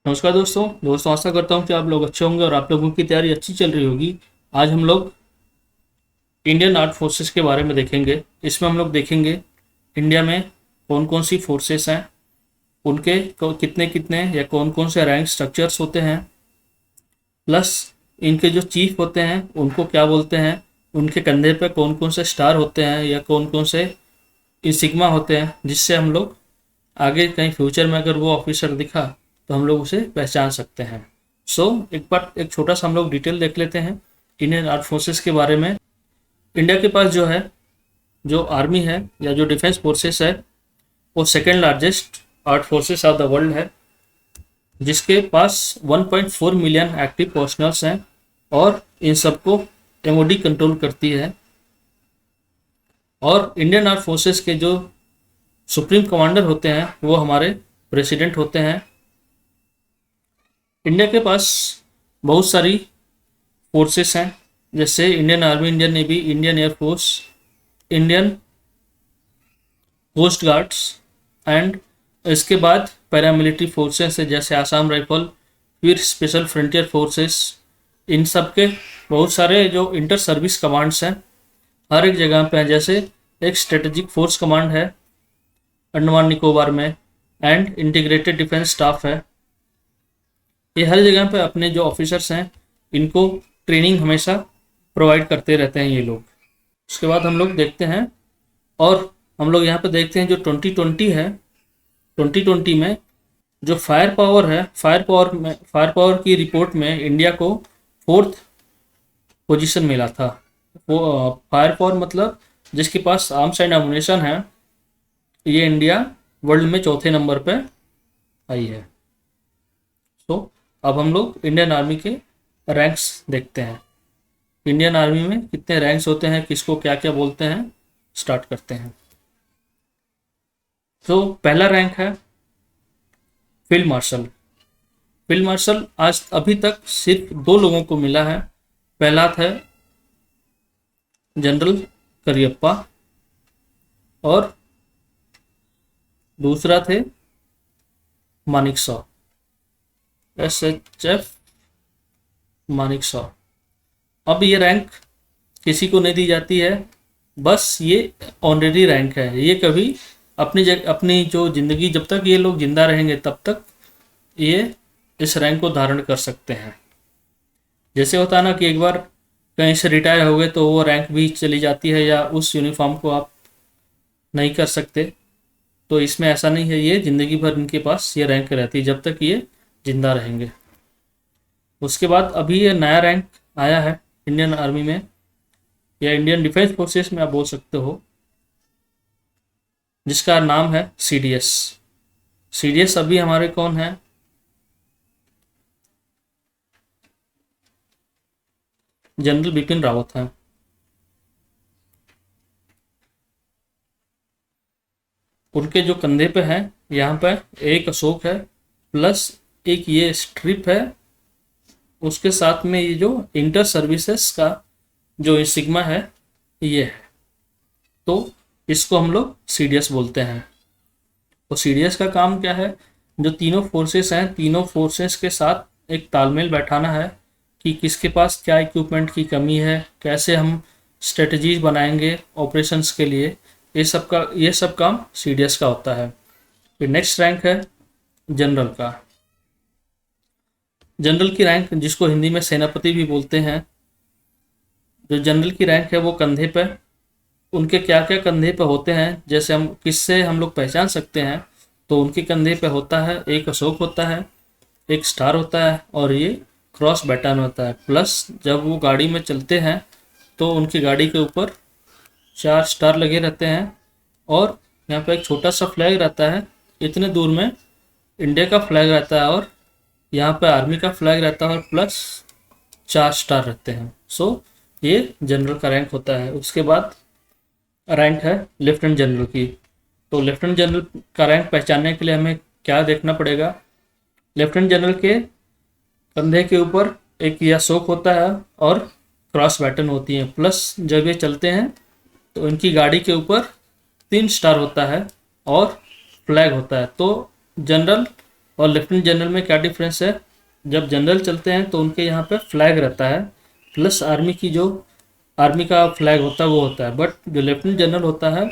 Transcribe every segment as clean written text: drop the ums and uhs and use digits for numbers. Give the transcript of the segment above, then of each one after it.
नमस्कार दोस्तों आशा करता हूँ कि आप लोग अच्छे होंगे और आप लोगों की तैयारी अच्छी चल रही होगी। आज हम लोग इंडियन आर्med फोर्सेस के बारे में देखेंगे। इसमें हम लोग देखेंगे इंडिया में कौन कौन सी फोर्सेस हैं, उनके कितने कितने या कौन कौन से रैंक स्ट्रक्चर्स होते हैं, प्लस इनके जो चीफ होते हैं उनको क्या बोलते हैं, उनके कंधे पे कौन कौन से स्टार होते हैं या कौन कौन से सिग्मा होते हैं, जिससे हम लोग आगे कहीं फ्यूचर में अगर वो ऑफिसर दिखा तो हम लोग उसे पहचान सकते हैं। एक बार एक छोटा सा हम लोग डिटेल देख लेते हैं इंडियन आर्म फोर्सेस के बारे में। इंडिया के पास जो है, जो आर्मी है या जो डिफेंस फोर्सेस है, वो second largest arm forces of the world है, जिसके पास 1.4 मिलियन एक्टिव पर्सनल्स हैं और इन सबको एमओडी कंट्रोल करती है। और इंडियन आर्म फोर्सेस के जो सुप्रीम कमांडर होते हैं वो हमारे प्रेसिडेंट होते हैं। इंडिया के पास बहुत सारी फोर्सेस हैं, जैसे Indian Army, Indian Navy, Indian air force, Indian coast guards and इसके बाद पैरामिलिट्री फोर्सेस है जैसे आसाम राइफल, फिर स्पेशल फ्रंटियर फोर्सेस। इन सब के बहुत सारे जो इंटर सर्विस कमांड्स हैं हर एक जगह पे हैं। जैसे एक स्ट्रेटेजिक फोर्स कमांड है अंडमान निकोबार में, एंड इंटीग्रेटेड डिफेंस स्टाफ है। ये हर जगह पे अपने जो ऑफिसर्स हैं इनको ट्रेनिंग हमेशा प्रोवाइड करते रहते हैं ये लोग। उसके बाद हम लोग देखते हैं, और हम लोग यहाँ पे देखते हैं जो 2020 है, 2020 में जो फायर पावर है, फायर पावर की रिपोर्ट में इंडिया को 4th पोजीशन मिला था। वो फायर पावर मतलब जिसके पास आर्म्स एंड एमुनेशन है, ये इंडिया वर्ल्ड में 4थे नंबर पे आई है। अब हम लोग इंडियन आर्मी के रैंक्स देखते हैं। इंडियन आर्मी में कितने रैंक्स होते हैं, किसको क्या क्या बोलते हैं, स्टार्ट करते हैं। पहला रैंक है फील्ड मार्शल। फील्ड मार्शल आज अभी तक सिर्फ 2 लोगों को मिला है। पहला था जनरल करियप्पा और दूसरा थे मानिकशॉ, SHF मानिकशॉ। अब ये रैंक किसी को नहीं दी जाती है, बस ये ऑनरेरी रैंक है। ये कभी अपनी जो ज़िंदगी, जब तक ये लोग जिंदा रहेंगे तब तक ये इस रैंक को धारण कर सकते हैं। जैसे होता है ना कि एक बार कहीं से रिटायर हो गए तो वो रैंक भी चली जाती है या उस यूनिफॉर्म को आप नहीं कर सकते, तो इसमें ऐसा नहीं है। ये ज़िंदगी भर इनके पास ये रैंक रहती है जब तक ये जिंदा रहेंगे। उसके बाद अभी ये नया रैंक आया है इंडियन आर्मी में या इंडियन डिफेंस फोर्सेस में आप बोल सकते हो, जिसका नाम है CDS। CDS अभी हमारे कौन है, जनरल बिपिन रावत हैं। उनके जो कंधे पे है, यहाँ पे एक अशोक है, प्लस एक ये स्ट्रिप है, उसके साथ में ये जो इंटर सर्विसेज का जो सिग्मा है ये है। तो इसको हम लोग CDS बोलते हैं। तो CDS का काम क्या है, जो तीनों फोर्सेस हैं, तीनों फोर्सेस के साथ एक तालमेल बैठाना है कि किसके पास क्या इक्विपमेंट की कमी है, कैसे हम स्ट्रेटजीज बनाएंगे ऑपरेशंस के लिए। ये सब काम CDS का होता है। फिर नेक्स्ट रैंक है जनरल का। जनरल की रैंक, जिसको हिंदी में सेनापति भी बोलते हैं, जो जनरल की रैंक है वो कंधे पे, उनके क्या क्या कंधे पे होते हैं, जैसे हम किससे हम लोग पहचान सकते हैं, तो उनके कंधे पे होता है एक अशोक होता है, एक स्टार होता है और ये क्रॉस बैटन होता है। प्लस जब वो गाड़ी में चलते हैं तो उनकी गाड़ी के ऊपर 4 स्टार लगे रहते हैं और यहाँ पे एक छोटा सा फ्लैग रहता है। इतने दूर में इंडिया का फ्लैग रहता है और यहाँ पे आर्मी का फ्लैग रहता है और प्लस 4 स्टार रहते हैं। ये जनरल का रैंक होता है। उसके बाद रैंक है लेफ्टिनेंट जनरल की। तो लेफ्टिनेंट जनरल का रैंक पहचानने के लिए हमें क्या देखना पड़ेगा, लेफ्टिनेंट जनरल के कंधे के ऊपर एक ये अशोक होता है और क्रॉस बैटन होती है, प्लस जब ये चलते हैं तो इनकी गाड़ी के ऊपर 3 स्टार होता है और फ्लैग होता है। तो जनरल और लेफ्टिनेंट जनरल में क्या डिफरेंस है? जब जनरल चलते हैं तो उनके यहाँ पे फ्लैग रहता है, प्लस आर्मी का फ्लैग होता है वो होता है, बट जो लेफ्टिनेंट जनरल होता है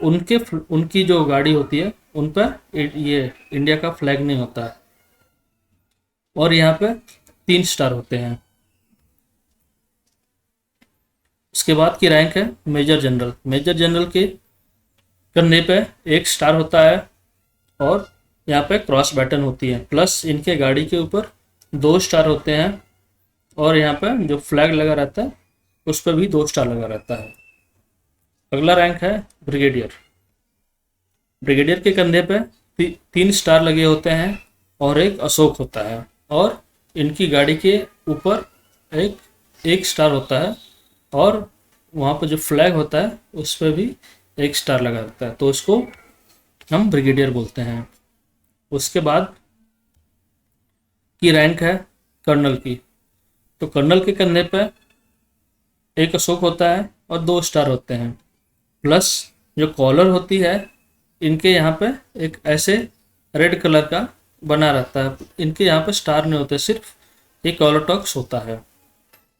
उनकी जो गाड़ी होती है उन पर ये इंडिया का फ्लैग नहीं होता है। और यहाँ पे 3 स्टार होते हैं। उसके बाद की रैंक है मेजर जनरल। मेजर जनरल के कंधे पे 1 स्टार होता है और यहाँ पे क्रॉस बटन होती है, प्लस इनके गाड़ी के ऊपर 2 स्टार होते हैं और यहाँ पे जो फ्लैग लगा रहता है उस पर भी 2 स्टार लगा रहता है। अगला रैंक है ब्रिगेडियर। ब्रिगेडियर के कंधे पे 3 स्टार लगे होते हैं और एक अशोक होता है, और इनकी गाड़ी के ऊपर एक स्टार होता है और वहाँ पर जो फ्लैग होता है उस पर भी 1 स्टार लगा रहता है, तो इसको हम ब्रिगेडियर बोलते हैं। उसके बाद की रैंक है कर्नल की। तो कर्नल के कंधे पे 1 अशोक होता है और 2 स्टार होते हैं, प्लस जो कॉलर होती है इनके यहाँ पे एक ऐसे रेड कलर का बना रहता है, इनके यहाँ पे स्टार नहीं होते, सिर्फ एक कॉलर टॉक्स होता है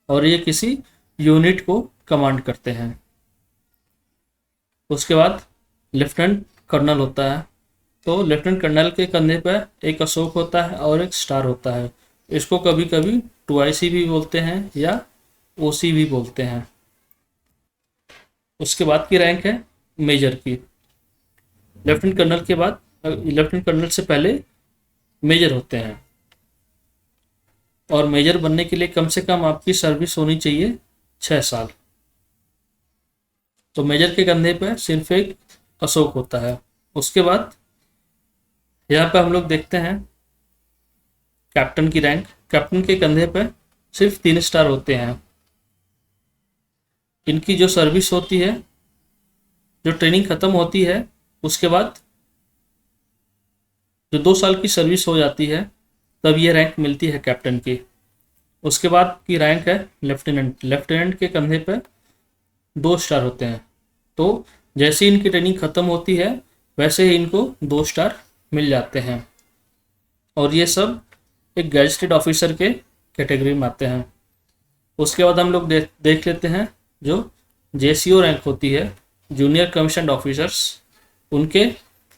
और ये किसी यूनिट को कमांड करते हैं। उसके बाद लेफ्टिनेंट कर्नल होता है। तो लेफ्टिनेंट कर्नल के कंधे पर 1 अशोक होता है और 1 स्टार होता है। इसको कभी कभी 2IC भी बोलते हैं या OC भी बोलते हैं। उसके बाद की रैंक है मेजर की। लेफ्टिनेंट कर्नल के बाद, लेफ्टिनेंट कर्नल से पहले मेजर होते हैं, और मेजर बनने के लिए कम से कम आपकी सर्विस होनी चाहिए 6 साल। तो मेजर के कंधे पे सिर्फ 1 अशोक होता है। उसके बाद यहाँ पे हम लोग देखते हैं कैप्टन की रैंक। कैप्टन के कंधे पे सिर्फ 3 स्टार होते हैं। इनकी जो सर्विस होती है, जो ट्रेनिंग खत्म होती है, उसके बाद जो 2 साल की सर्विस हो जाती है तब ये रैंक मिलती है कैप्टन की। उसके बाद की रैंक है लेफ्टिनेंट। लेफ्टिनेंट के कंधे पे 2 स्टार होते हैं। तो जैसे इनकी ट्रेनिंग खत्म होती है वैसे ही इनको 2 स्टार मिल जाते हैं, और ये सब एक गैजेटेड ऑफिसर के कैटेगरी में आते हैं। उसके बाद हम लोग देख लेते हैं जो JCO रैंक होती है, जूनियर कमीशन्ड ऑफिसर्स, उनके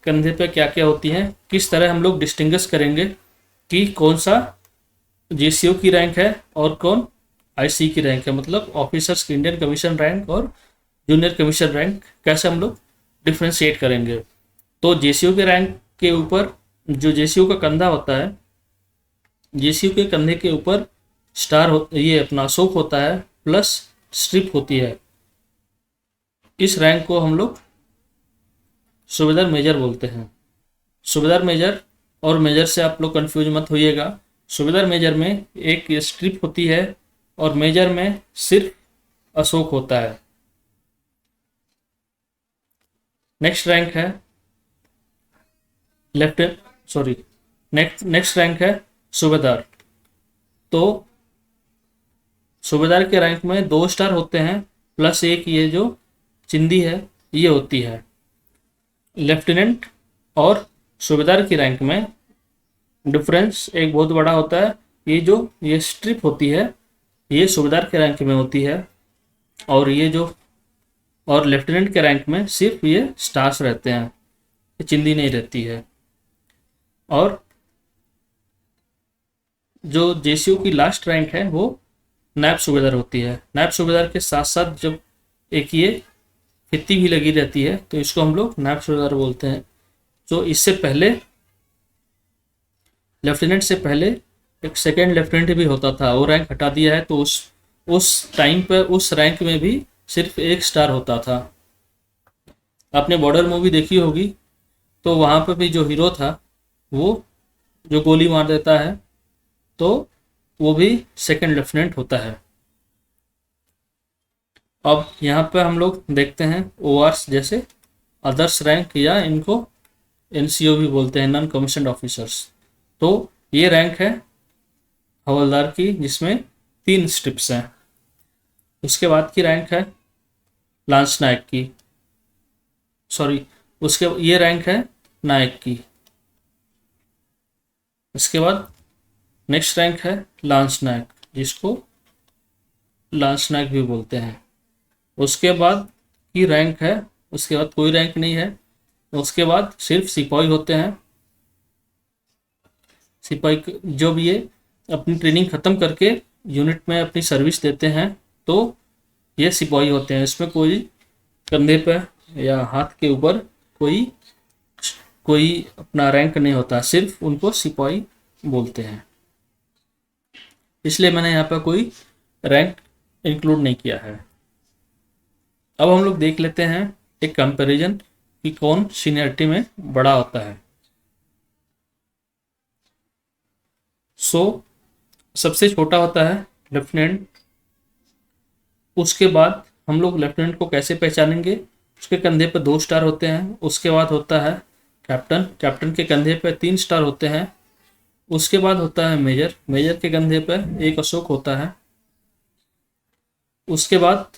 कंधे पे क्या क्या होती हैं, किस तरह हम लोग डिस्टिंग्विश करेंगे कि कौन सा JCO की रैंक है और कौन IC की रैंक है, मतलब ऑफिसर्स की इंडियन कमीशन रैंक और जूनियर कमीशन रैंक कैसे हम लोग डिफ्रेंशिएट करेंगे। तो JCO के रैंक के ऊपर जो JCO का कंधा होता है, JCO के कंधे के ऊपर स्टार ये अपना अशोक होता है, प्लस स्ट्रिप होती है। इस रैंक को हम लोग सूबेदार मेजर बोलते हैं। सूबेदार मेजर और मेजर से आप लोग कंफ्यूज मत होइएगा। सूबेदार मेजर में एक स्ट्रिप होती है और मेजर में सिर्फ अशोक होता है। नेक्स्ट रैंक है नेक्स्ट रैंक है सूबेदार। तो सूबेदार के रैंक में 2 स्टार होते हैं, प्लस एक ये जो चिंदी है ये होती है। लेफ्टिनेंट और सूबेदार की रैंक में डिफरेंस एक बहुत बड़ा होता है। ये स्ट्रिप होती है ये सूबेदार के रैंक में होती है, और लेफ्टिनेंट के रैंक में सिर्फ ये स्टार्स रहते हैं, ये चिंदी नहीं रहती है। और जो JCO की लास्ट रैंक है वो नायब सूबेदार होती है। नायब सूबेदार के साथ साथ जब एक ये फित्ती भी लगी रहती है तो इसको हम लोग नायब सूबेदार बोलते हैं। जो इससे पहले लेफ्टिनेंट से पहले एक सेकेंड लेफ्टिनेंट भी होता था, वो रैंक हटा दिया है, तो उस टाइम पर उस रैंक में भी सिर्फ 1 स्टार होता था। आपने बॉर्डर मूवी देखी होगी, तो वहाँ पर भी जो हीरो था वो जो गोली मार देता है तो वो भी सेकंड लेफ्टिनेंट होता है। अब यहाँ पे हम लोग देखते हैं ORs जैसे अदर्स रैंक, या इनको NCO भी बोलते हैं, नॉन कमीशन्ड ऑफिसर्स। तो ये रैंक है हवलदार की जिसमें 3 स्ट्रिप्स हैं। उसके बाद की रैंक है लांस नायक की, ये रैंक है नायक की। इसके बाद नेक्स्ट रैंक है लांस नायक, जिसको लांस नायक भी बोलते हैं। उसके बाद की रैंक है, उसके बाद कोई रैंक नहीं है। उसके बाद सिर्फ सिपाही होते हैं। सिपाही जब ये अपनी ट्रेनिंग ख़त्म करके यूनिट में अपनी सर्विस देते हैं तो ये सिपाही होते हैं। इसमें कोई कंधे पे या हाथ के ऊपर कोई कोई अपना रैंक नहीं होता, सिर्फ उनको सिपाही बोलते हैं। इसलिए मैंने यहाँ पर कोई रैंक इंक्लूड नहीं किया है। अब हम लोग देख लेते हैं एक कंपैरिजन कि कौन सीनियरिटी में बड़ा होता है। सबसे छोटा होता है लेफ्टिनेंट। उसके बाद हम लोग लेफ्टिनेंट को कैसे पहचानेंगे, उसके कंधे पर 2 स्टार होते हैं। उसके बाद होता है कैप्टन, कैप्टन के कंधे पर 3 स्टार होते हैं। उसके बाद होता है मेजर, मेजर के कंधे पर 1 अशोक होता है। उसके बाद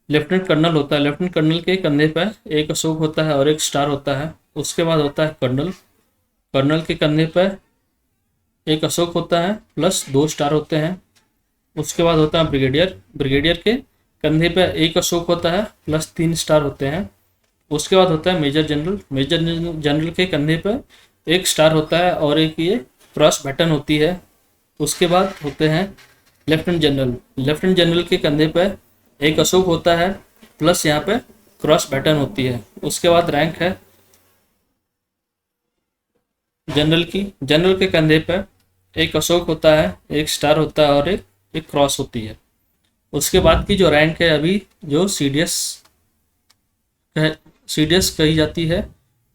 लेफ्टिनेंट कर्नल होता है, लेफ्टिनेंट कर्नल के कंधे पर 1 अशोक होता है और 1 स्टार होता है। उसके बाद होता है कर्नल, कर्नल के कंधे पर 1 अशोक होता है प्लस 2 स्टार होते हैं। उसके बाद होता है ब्रिगेडियर, ब्रिगेडियर के कंधे पर 1 अशोक होता है प्लस 3 स्टार होते हैं। उसके बाद होता है मेजर जनरल, मेजर जनरल के कंधे पर 1 स्टार होता है और एक ये क्रॉस बटन होती है। उसके बाद होते हैं लेफ्टिनेंट जनरल, लेफ्टिनेंट जनरल के कंधे पर 1 अशोक होता है प्लस यहाँ पे क्रॉस बटन होती है। उसके बाद रैंक है जनरल की, जनरल के कंधे पर 1 अशोक होता है, 1 स्टार होता है और एक क्रॉस होती है। उसके बाद की जो रैंक है अभी जो सीडीएस कही जाती है,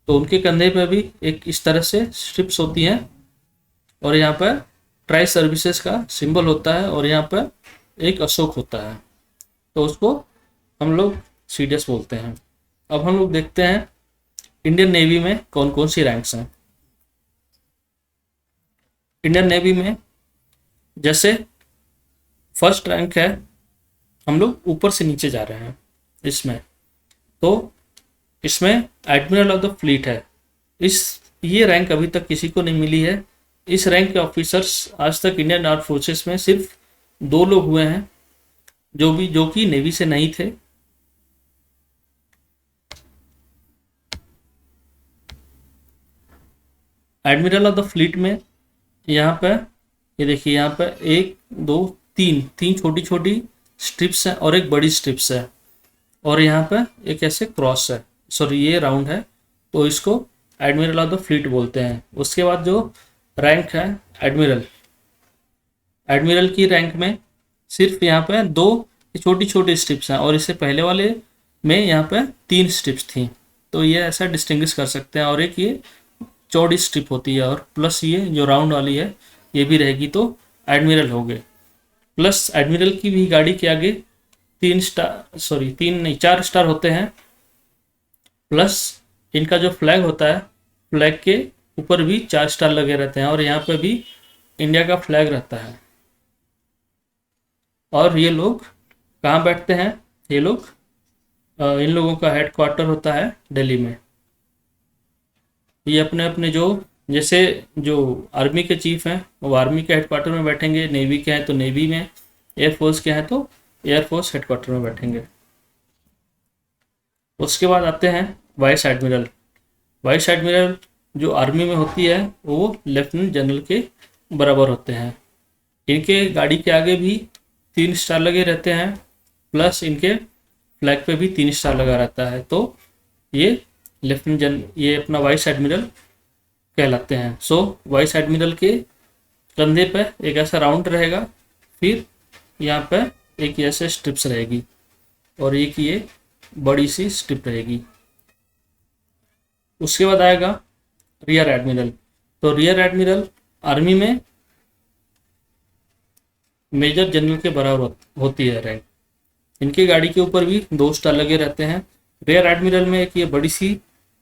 तो उनके कंधे पे भी एक इस तरह से स्ट्रिप्स होती हैं और यहाँ पर ट्राई सर्विसेज का सिंबल होता है और यहाँ पर 1 अशोक होता है, तो उसको हम लोग सीडीएस बोलते हैं। अब हम लोग देखते हैं इंडियन नेवी में कौन कौन सी रैंक्स हैं। इंडियन नेवी में जैसे फर्स्ट रैंक है, हम लोग ऊपर से नीचे जा रहे हैं इसमें, तो इसमें एडमिरल ऑफ द फ्लीट है। ये रैंक अभी तक किसी को नहीं मिली है। इस रैंक के ऑफिसर्स आज तक इंडियन आर्म फोर्सेस में सिर्फ 2 लोग हुए हैं जो कि नेवी से नहीं थे। एडमिरल ऑफ द फ्लीट में यहाँ पर ये देखिए, यहाँ पर 1 2 3 छोटी छोटी स्ट्रिप्स हैं और एक बड़ी स्ट्रिप्स है और यहाँ पर एक ऐसे क्रॉस है, सॉरी ये राउंड है, तो इसको एडमिरल ऑफ द फ्लीट बोलते हैं। उसके बाद जो रैंक है एडमिरल, एडमिरल की रैंक में सिर्फ यहाँ पे 2 छोटी छोटी स्ट्रिप्स हैं और इससे पहले वाले में यहाँ पे 3 स्ट्रिप्स थी, तो ये ऐसा डिस्टिंग्विश कर सकते हैं। और एक ये चौड़ी स्ट्रिप होती है और प्लस ये जो राउंड वाली है ये भी रहेगी, तो एडमिरल हो गए। प्लस एडमिरल की भी गाड़ी के आगे 3 नहीं 4 स्टार होते हैं, प्लस इनका जो फ्लैग होता है फ्लैग के ऊपर भी 4 स्टार लगे रहते हैं और यहाँ पे भी इंडिया का फ्लैग रहता है। और ये लोग कहाँ बैठते हैं, ये लोग इन लोगों का हेडक्वार्टर होता है दिल्ली में। ये अपने अपने जैसे जो आर्मी के चीफ हैं वो आर्मी के हेडक्वार्टर में बैठेंगे, नेवी के हैं तो नेवी में, एयरफोर्स के हैं तो एयरफोर्स हेडक्वार्टर में बैठेंगे। उसके बाद आते हैं वाइस एडमिरल। वाइस एडमिरल जो आर्मी में होती है वो लेफ्टिनेंट जनरल के बराबर होते हैं। इनके गाड़ी के आगे भी 3 स्टार लगे रहते हैं, प्लस इनके फ्लैग पे भी 3 स्टार लगा रहता है, तो ये ये अपना वाइस एडमिरल कहलाते हैं। वाइस एडमिरल के कंधे पे एक ऐसा राउंड रहेगा, फिर यहाँ पे एक ऐसे स्ट्रिप्स रहेगी और एक ये बड़ी सी स्ट्रिप रहेगी। उसके बाद आएगा रियर एडमिरल। तो रियर एडमिरल आर्मी में मेजर जनरल के बराबर होती है रैंक। इनकी गाड़ी के ऊपर भी 2 स्टार लगे रहते हैं। रियर एडमिरल में एक ये बड़ी सी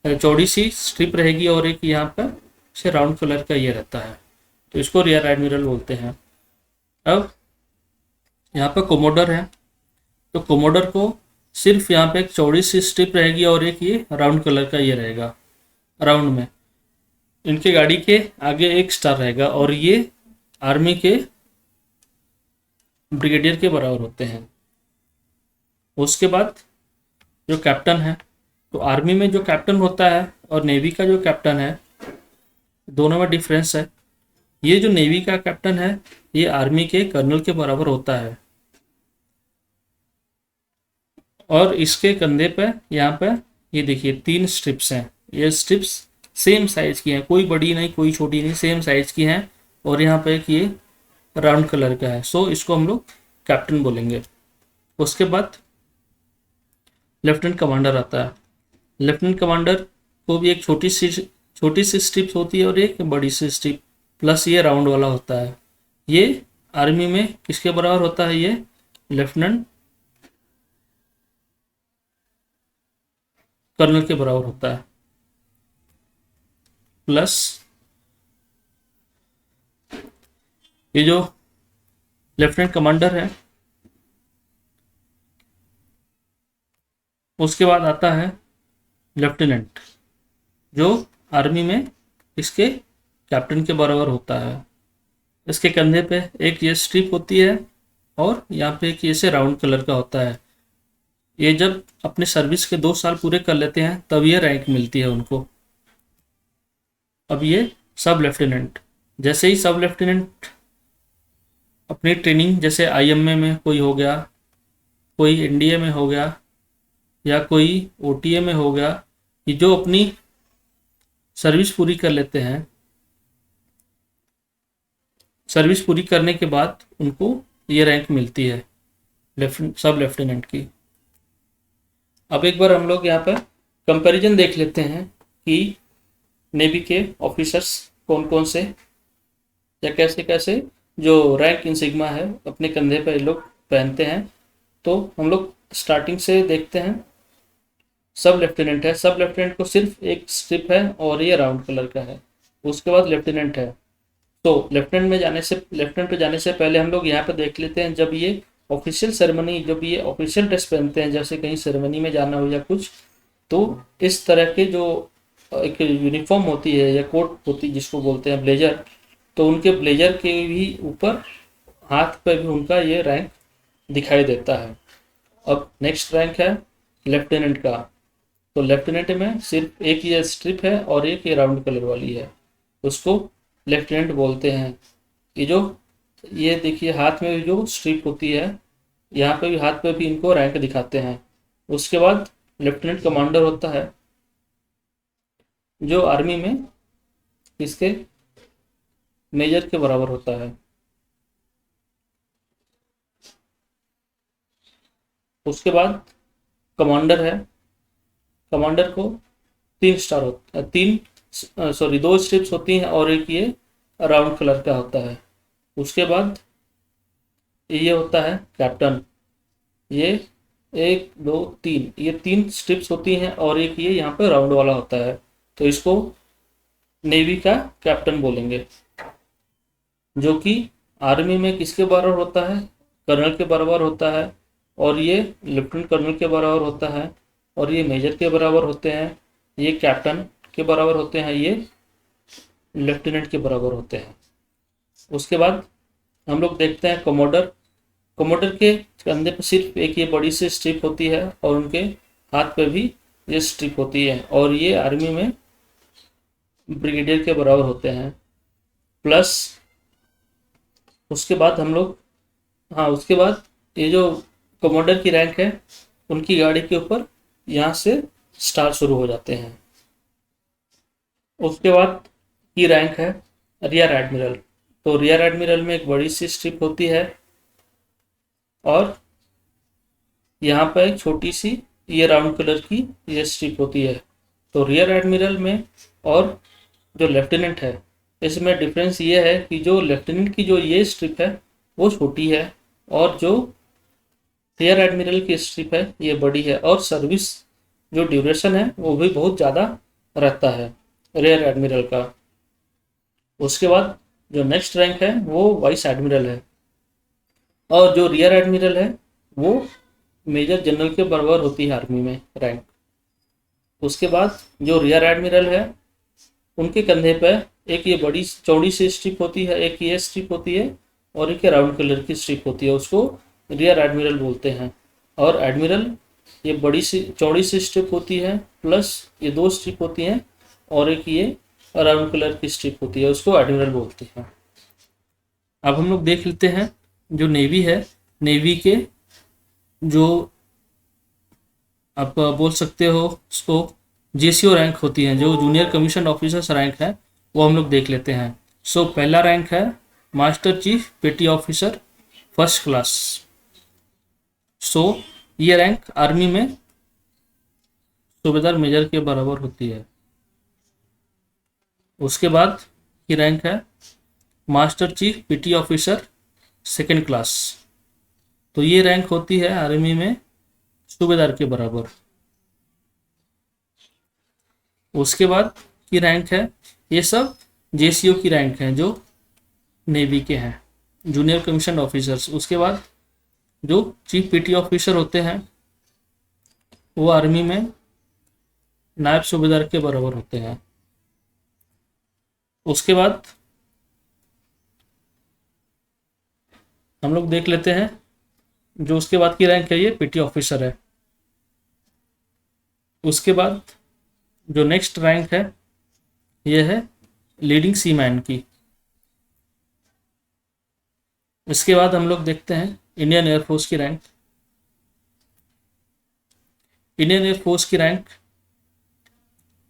चौड़ी सी स्ट्रिप रहेगी और एक यहाँ पर से राउंड कलर का ये रहता है, तो इसको रियर एडमिरल बोलते हैं। अब यहाँ पर कोमोडर है, तो कोमोडर को सिर्फ यहाँ पे एक चौड़ी सी स्ट्रिप रहेगी और एक ये राउंड कलर का ये रहेगा राउंड में। इनके गाड़ी के आगे एक स्टार रहेगा और ये आर्मी के ब्रिगेडियर के बराबर होते हैं। उसके बाद जो कैप्टन है, तो आर्मी में जो कैप्टन होता है और नेवी का जो कैप्टन है, दोनों में डिफरेंस है। ये जो नेवी का कैप्टन है ये आर्मी के कर्नल के बराबर होता है और इसके कंधे पे यहाँ पे ये देखिए 3 स्ट्रिप्स हैं। ये स्ट्रिप्स सेम साइज की हैं, कोई बड़ी नहीं कोई छोटी नहीं, सेम साइज की हैं। और यहाँ पे एक ये राउंड कलर का है, सो इसको हम लोग कैप्टन बोलेंगे। उसके बाद लेफ्टिनेंट कमांडर आता है। लेफ्टिनेंट कमांडर को भी एक छोटी सी स्ट्रिप होती है और एक बड़ी सी स्ट्रिप, प्लस ये राउंड वाला होता है। ये आर्मी में किसके बराबर होता है? ये लेफ्टिनेंट कर्नल के बराबर होता है। प्लस ये जो लेफ्टिनेंट कमांडर है उसके बाद आता है लेफ्टिनेंट, जो आर्मी में इसके कैप्टन के बराबर होता है। इसके कंधे पे एक ये स्ट्रिप होती है और यहाँ पे एक ये से राउंड कलर का होता है। ये जब अपने सर्विस के 2 साल पूरे कर लेते हैं तब ये रैंक मिलती है उनको। अब ये सब लेफ्टिनेंट, जैसे ही सब लेफ्टिनेंट अपनी ट्रेनिंग, जैसे आईएमए में कोई हो गया, कोई एनडीए में हो गया या कोई ओटीए में हो गया, ये जो अपनी सर्विस पूरी कर लेते हैं, सर्विस पूरी करने के बाद उनको ये रैंक मिलती है सब लेफ्टिनेंट की। अब एक बार हम लोग यहाँ पर कंपैरिजन देख लेते हैं कि नेवी के ऑफिसर्स कौन कौन से या कैसे कैसे जो रैंक इंसिग्मा है अपने कंधे पर लोग पहनते हैं। तो हम लोग स्टार्टिंग से देखते हैं। सब लेफ्टिनेंट है, सब लेफ्टिनेंट को सिर्फ एक स्ट्रिप है और ये राउंड कलर का है। उसके बाद लेफ्टिनेंट है। तो लेफ्टिनेंट पे जाने से पहले हम लोग यहाँ पे देख लेते हैं, जब ये ऑफिशियल सेरेमनी, जब ये ऑफिशियल ड्रेस पहनते हैं, जैसे कहीं सेरेमनी में जाना हो या कुछ, तो इस तरह के जो एक यूनिफॉर्म होती है या कोट होती है जिसको बोलते हैं ब्लेजर, तो उनके ब्लेजर के भी ऊपर हाथ पे भी उनका ये रैंक दिखाई देता है। अब नेक्स्ट रैंक है लेफ्टिनेंट का। तो लेफ्टिनेंट में सिर्फ एक ये स्ट्रिप है और एक ये राउंड कलर वाली है, उसको लेफ्टिनेंट बोलते हैं। ये देखिए हाथ में भी जो स्ट्रिप होती है, यहाँ पे भी हाथ पे भी इनको रैंक दिखाते हैं। उसके बाद लेफ्टिनेंट कमांडर होता है, जो आर्मी में इसके मेजर के बराबर होता है। उसके बाद कमांडर है। कमांडर को 3 स्टार होता है, 2 स्ट्रिप्स होती हैं और एक ये राउंड कलर का होता है। उसके बाद ये होता है कैप्टन। ये 1 2 3 ये 3 स्ट्रिप्स होती हैं और एक ये यहाँ पे राउंड वाला होता है, तो इसको नेवी का कैप्टन बोलेंगे, जो कि आर्मी में किसके बराबर होता है? कर्नल के बराबर होता है। और ये लेफ्टिनेंट कर्नल के बराबर होता है और ये मेजर के बराबर होते हैं। ये कैप्टन के बराबर होते हैं, ये लेफ्टिनेंट के बराबर होते हैं। उसके बाद हम लोग देखते हैं कमोडर। कमोडर के कंधे पर सिर्फ एक ये बड़ी सी स्ट्रिप होती है और उनके हाथ पे भी ये स्ट्रिप होती है और ये आर्मी में ब्रिगेडियर के बराबर होते हैं। प्लस उसके बाद उसके बाद ये जो कमोडर की रैंक है, उनकी गाड़ी के ऊपर यहाँ से स्टार शुरू हो जाते हैं। उसके बाद की रैंक है रियर एडमिरल। तो रियर एडमिरल में एक बड़ी सी स्ट्रिप होती है और यहाँ पर एक छोटी सी ये राउंड कलर की ये स्ट्रिप होती है। तो रियर एडमिरल में और जो लेफ्टिनेंट है, इसमें डिफरेंस ये है कि जो लेफ्टिनेंट की जो ये स्ट्रिप है वो छोटी है और जो रियर एडमिरल की स्ट्रिप है ये बड़ी है, और सर्विस जो ड्यूरेशन है वो भी बहुत ज़्यादा रहता है रियर एडमिरल का। उसके बाद जो नेक्स्ट रैंक है वो वाइस एडमिरल है और जो रियर एडमिरल है वो मेजर जनरल के बराबर होती है आर्मी में रैंक। उसके बाद जो रियर एडमिरल है उनके कंधे पर एक ये बड़ी चौड़ी सी स्ट्रिप होती है, एक ये स्ट्रिप होती है और एक ये राउंड कलर की स्ट्रिप होती है, उसको रियर एडमिरल बोलते हैं। और एडमिरल ये बड़ी सी चौड़ी सी स्ट्रिप होती है प्लस ये दो स्ट्रिप होती हैं और एक ये राउंड कलर की स्ट्रिप होती है, उसको एडमिरल बोलते हैं। अब हम लोग देख लेते हैं जो नेवी है, नेवी के जो आप बोल सकते हो उसको जेसीओ रैंक होती है, जो जूनियर कमीशन ऑफिसर्स रैंक है, वो हम लोग देख लेते हैं। सो पहला रैंक है मास्टर चीफ पेटी ऑफिसर फर्स्ट क्लास। सो ये रैंक आर्मी में सूबेदार मेजर के बराबर होती है। उसके बाद की रैंक है master chief PT officer second class. तो ये रैंक होती है आर्मी में सूबेदार के बराबर। उसके बाद की रैंक है, ये सब जेसीओ की रैंक है जो नेवी के हैं, जूनियर कमीशन ऑफिसर्स। उसके बाद जो चीफ पीटी ऑफिसर होते हैं वो आर्मी में नायब सूबेदार के बराबर होते हैं। उसके बाद हम लोग देख लेते हैं जो उसके बाद की रैंक है, ये पीटी ऑफिसर है। उसके बाद जो नेक्स्ट रैंक है ये है लीडिंग सीमैन की। इसके बाद हम लोग देखते हैं इंडियन एयरफोर्स की रैंक। इंडियन एयरफोर्स की रैंक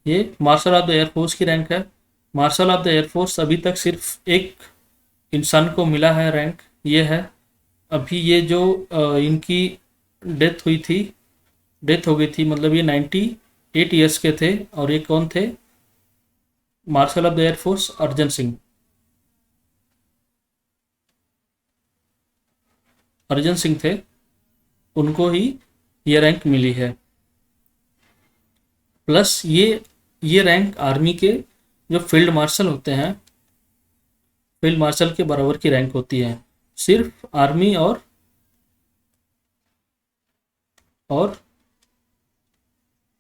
ये मार्शल ऑफ द एयरफोर्स की रैंक है। मार्शल ऑफ द एयरफोर्स अभी तक सिर्फ एक इंसान को मिला है रैंक, ये है अभी ये जो इनकी डेथ हुई थी, डेथ हो गई थी, मतलब ये 98 ईयर्स के थे। और ये कौन थे? Marshal of the air force Arjan Singh. Arjan Singh थे, उनको ही ये रैंक मिली है। प्लस ये रैंक आर्मी के जो फील्ड मार्शल होते हैं, फील्ड मार्शल के बराबर की रैंक होती है। सिर्फ आर्मी और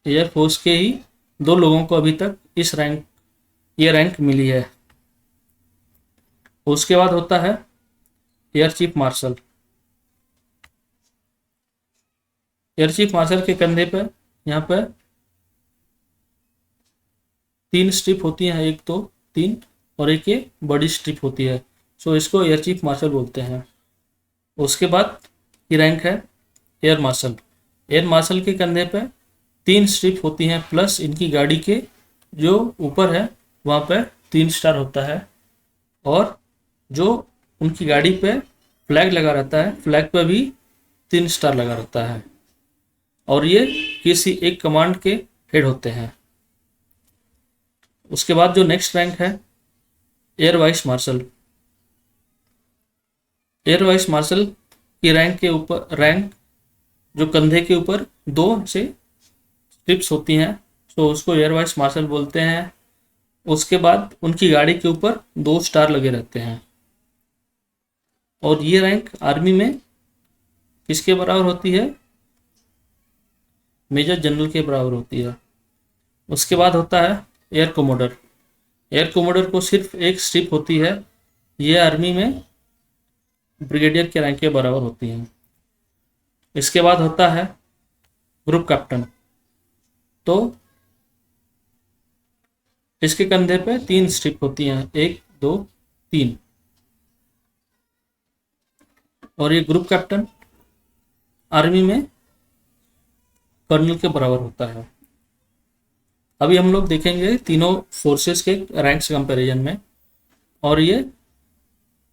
एयरफोर्स के ही दो लोगों को अभी तक ये रैंक मिली है। उसके बाद होता है air chief marshal. Air chief marshal के कंधे पर यहाँ पर 3 स्ट्रिप होती हैं, 1 2 3, और एक ये बड़ी स्ट्रिप होती है। सो इसको एयर चीफ मार्शल बोलते हैं। उसके बाद की रैंक है एयर मार्शल। एयर मार्शल के कंधे पर 3 स्ट्रिप होती हैं प्लस इनकी गाड़ी के जो ऊपर है वहाँ पर 3 स्टार होता है, और जो उनकी गाड़ी पे फ्लैग लगा रहता है, फ्लैग पे भी 3 स्टार लगा रहता है, और ये किसी एक कमांड के हेड होते हैं। उसके बाद जो नेक्स्ट रैंक है air vice marshal. Air vice marshal की रैंक के ऊपर जो कंधे के ऊपर 2 से स्ट्रिप्स होती हैं, तो उसको एयर वाइस मार्शल बोलते हैं। उसके बाद उनकी गाड़ी के ऊपर 2 स्टार लगे रहते हैं, और ये रैंक आर्मी में किसके बराबर होती है? मेजर जनरल के बराबर होती है। उसके बाद होता है एयर कोमोडर। एयर कोमोडर को सिर्फ एक स्ट्रिप होती है, ये आर्मी में ब्रिगेडियर के रैंक के बराबर होती है। इसके बाद होता है ग्रुप कैप्टन। तो इसके कंधे पे 3 स्ट्रिप होती हैं, 1 2 3, और ये ग्रुप कैप्टन आर्मी में कर्नल के बराबर होता है। अभी हम लोग देखेंगे तीनों फोर्सेस के रैंक्स कंपैरिजन में, और ये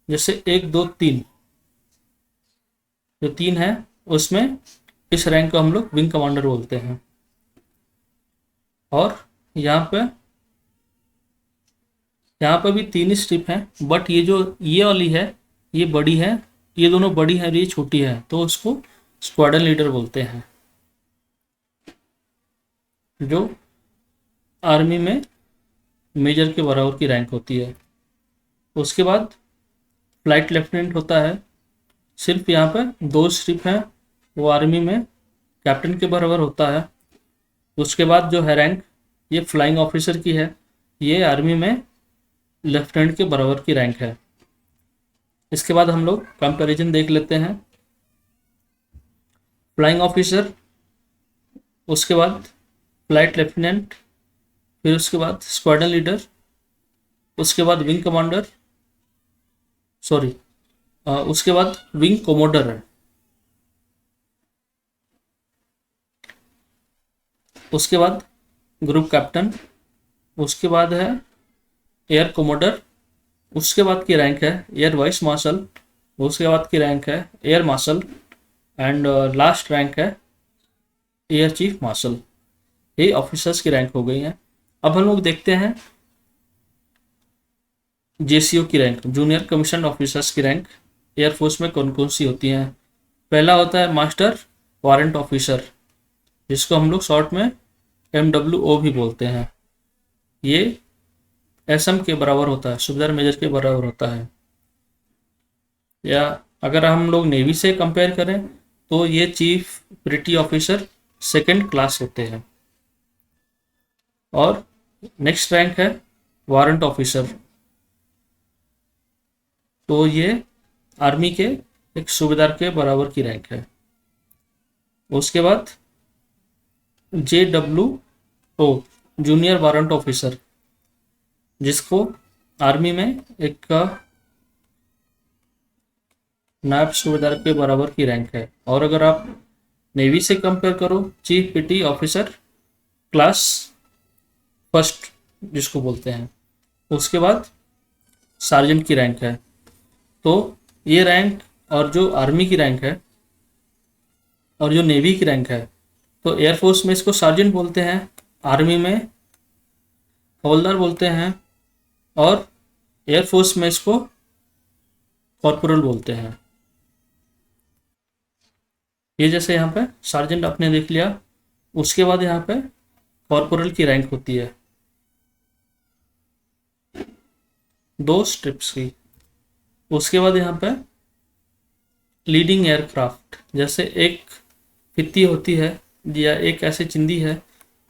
जैसे 1 2 3 जो 3 है उसमें इस रैंक को हम लोग विंग कमांडर बोलते हैं। और यहाँ पे भी 3 स्ट्रिप हैं, बट ये वाली है ये बड़ी है, ये दोनों बड़ी है और ये छोटी है, तो उसको स्क्वाड्रन लीडर बोलते हैं, जो आर्मी में मेजर के बराबर की रैंक होती है। उसके बाद फ्लाइट लेफ्टिनेंट होता है, सिर्फ यहाँ पर 2 स्ट्रिप हैं, वो आर्मी में कैप्टन के बराबर होता है। उसके बाद जो है रैंक, ये फ्लाइंग ऑफिसर की है, ये आर्मी में लेफ्टिनेंट के बराबर की रैंक है। इसके बाद हम लोग कंपैरिजन देख लेते हैं। फ्लाइंग ऑफिसर, उसके बाद फ्लाइट लेफ्टिनेंट, फिर उसके बाद स्क्वाड्रन लीडर, उसके बाद विंग कमांडर, सॉरी उसके बाद विंग कोमोडर है। उसके बाद ग्रुप कैप्टन, उसके बाद है एयर कोमोडर, उसके बाद की रैंक है एयर वाइस मार्शल, उसके बाद की रैंक है air marshal, and last rank है एयर चीफ मार्शल। ये ऑफिसर्स की रैंक हो गई है। अब हम लोग देखते हैं जेसीओ की रैंक, जूनियर कमीशन ऑफिसर्स की रैंक एयरफोर्स में कौन कौन सी होती हैं। पहला होता है मास्टर वारंट ऑफिसर, जिसको हम लोग शॉर्ट में MWO भी बोलते हैं। ये SM के बराबर होता है, सुबेदार मेजर के बराबर होता है। या अगर हम लोग नेवी से कंपेयर करें तो ये चीफ पेटी ऑफिसर सेकंड क्लास होते हैं। और नेक्स्ट रैंक है वारंट ऑफिसर, तो ये आर्मी के एक सूबेदार के बराबर की रैंक है। उसके बाद JWO जूनियर वारंट ऑफिसर, जिसको आर्मी में एक नायब सूबेदार के बराबर की रैंक है। और अगर आप नेवी से कंपेयर करो, चीफ पेटी ऑफिसर क्लास फर्स्ट जिसको बोलते हैं। उसके बाद सार्जेंट की रैंक है। तो ये रैंक और जो आर्मी की रैंक है और जो नेवी की रैंक है, तो एयरफोर्स में इसको सार्जेंट बोलते हैं, आर्मी में हवलदार बोलते हैं, और एयरफोर्स में इसको कॉर्पोरल बोलते हैं। ये जैसे यहाँ पे सार्जेंट आपने देख लिया। उसके बाद यहाँ पे कॉर्पोरल की रैंक होती है 2 स्ट्रिप्स की। उसके बाद यहाँ पे लीडिंग एयरक्राफ्ट, जैसे एक फित्ती होती है या एक ऐसे चिंदी है,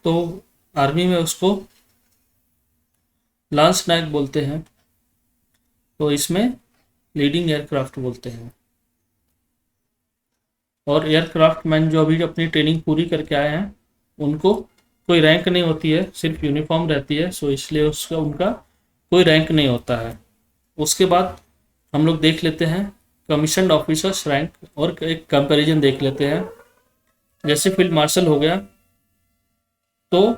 तो आर्मी में उसको लांस नायक बोलते हैं, तो इसमें लीडिंग एयरक्राफ्ट बोलते हैं। और एयरक्राफ्ट मैन जो अभी अपनी ट्रेनिंग पूरी करके आए हैं, उनको कोई रैंक नहीं होती है, सिर्फ यूनिफॉर्म रहती है, सो इसलिए उसका उनका कोई रैंक नहीं होता है। उसके बाद हम लोग देख लेते हैं कमीशन्ड ऑफिसर्स रैंक, और एक कंपैरिजन देख लेते हैं। जैसे फील्ड मार्शल हो गया, तो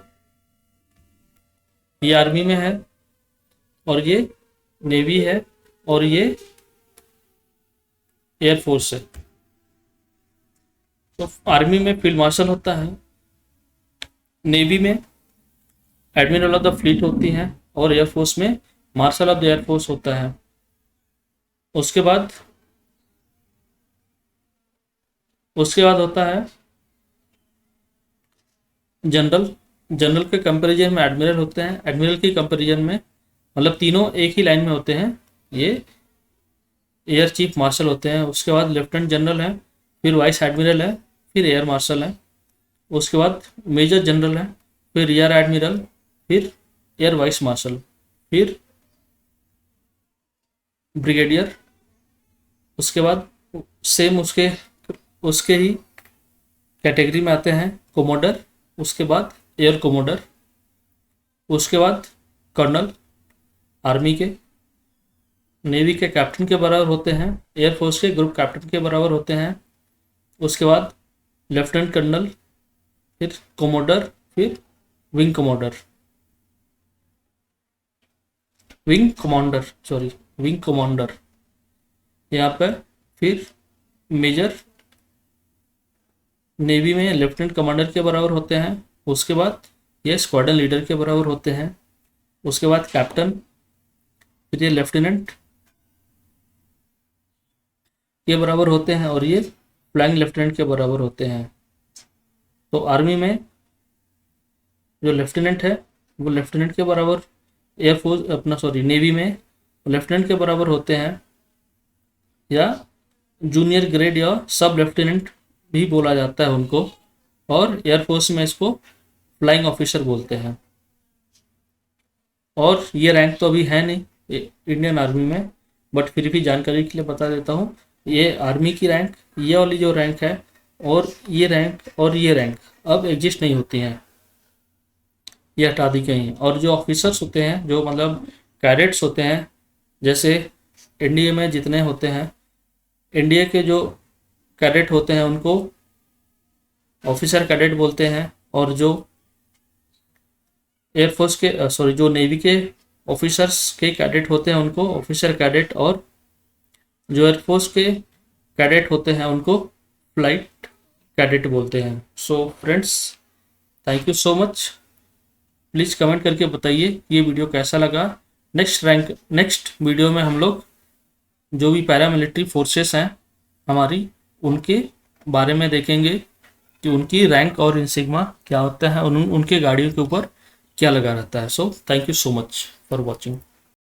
ये आर्मी में है, और ये नेवी है, और ये एयरफोर्स है। तो आर्मी में फील्ड मार्शल होता है, नेवी में एडमिरल ऑफ द फ्लीट होती हैं, और एयरफोर्स में मार्शल ऑफ द एयरफोर्स होता है। उसके बाद होता है जनरल। जनरल के कंपैरिजन में एडमिरल होते हैं, एडमिरल की कंपैरिजन में मतलब तीनों एक ही लाइन में होते हैं, ये एयर चीफ मार्शल होते हैं। उसके बाद लेफ्टिनेंट जनरल है, फिर वाइस एडमिरल है, फिर एयर मार्शल है। उसके बाद मेजर जनरल है, फिर रियर एडमिरल, फिर एयर वाइस मार्शल, फिर ब्रिगेडियर। उसके बाद सेम उसके ही कैटेगरी में आते हैं कोमोडर, उसके बाद एयर कोमोडर, उसके बाद कर्नल आर्मी के। नेवी के कैप्टन के बराबर होते हैं, एयरफोर्स के ग्रुप कैप्टन के बराबर होते हैं। उसके बाद लेफ्टिनेंट कर्नल, फिर कोमोडर, फिर विंग कमांडर, विंग कमांडर यहाँ पर। फिर मेजर नेवी में लेफ्टिनेंट कमांडर के बराबर होते हैं। उसके बाद ये स्क्वाड्रन लीडर के बराबर होते हैं। उसके बाद कैप्टन, फिर ये लेफ्टिनेंट के बराबर होते हैं, और ये फ्लाइंग लेफ्टिनेंट के बराबर होते हैं। तो आर्मी में जो लेफ्टिनेंट है वो लेफ्टिनेंट के बराबर, नेवी में लेफ्टिनेंट के बराबर होते हैं, या जूनियर ग्रेड या सब लेफ्टिनेंट भी बोला जाता है उनको। और एयरफोर्स में इसको फ्लाइंग ऑफिसर बोलते हैं। और ये रैंक तो अभी है नहीं इंडियन आर्मी में, बट फिर भी जानकारी के लिए बता देता हूँ। ये आर्मी की रैंक, ये वाली जो रैंक है, और ये रैंक और ये रैंक अब एग्जिस्ट नहीं होती हैं, ये हटा दी गई हैं। और जो ऑफिसर्स होते हैं, जो मतलब कैडेट्स होते हैं, जैसे एनडीए में जितने होते हैं, एनडीए के जो कैडेट होते हैं उनको ऑफिसर कैडेट बोलते हैं, और जो एयरफोर्स के सॉरी जो नेवी के ऑफिसर्स के कैडेट होते हैं उनको ऑफिसर कैडेट, और जो एयरफोर्स के कैडेट होते हैं उनको फ्लाइट कैडेट बोलते हैं। So friends, thank you so much. Please comment करके बताइए ये वीडियो कैसा लगा। नेक्स्ट वीडियो में हम लोग जो भी पैरामिलिट्री फोर्सेस हैं हमारी, उनके बारे में देखेंगे कि उनकी रैंक और इंसिग्मा क्या होता है, और उनके गाड़ियों के ऊपर क्या लगा रहता है। So thank you so much for watching.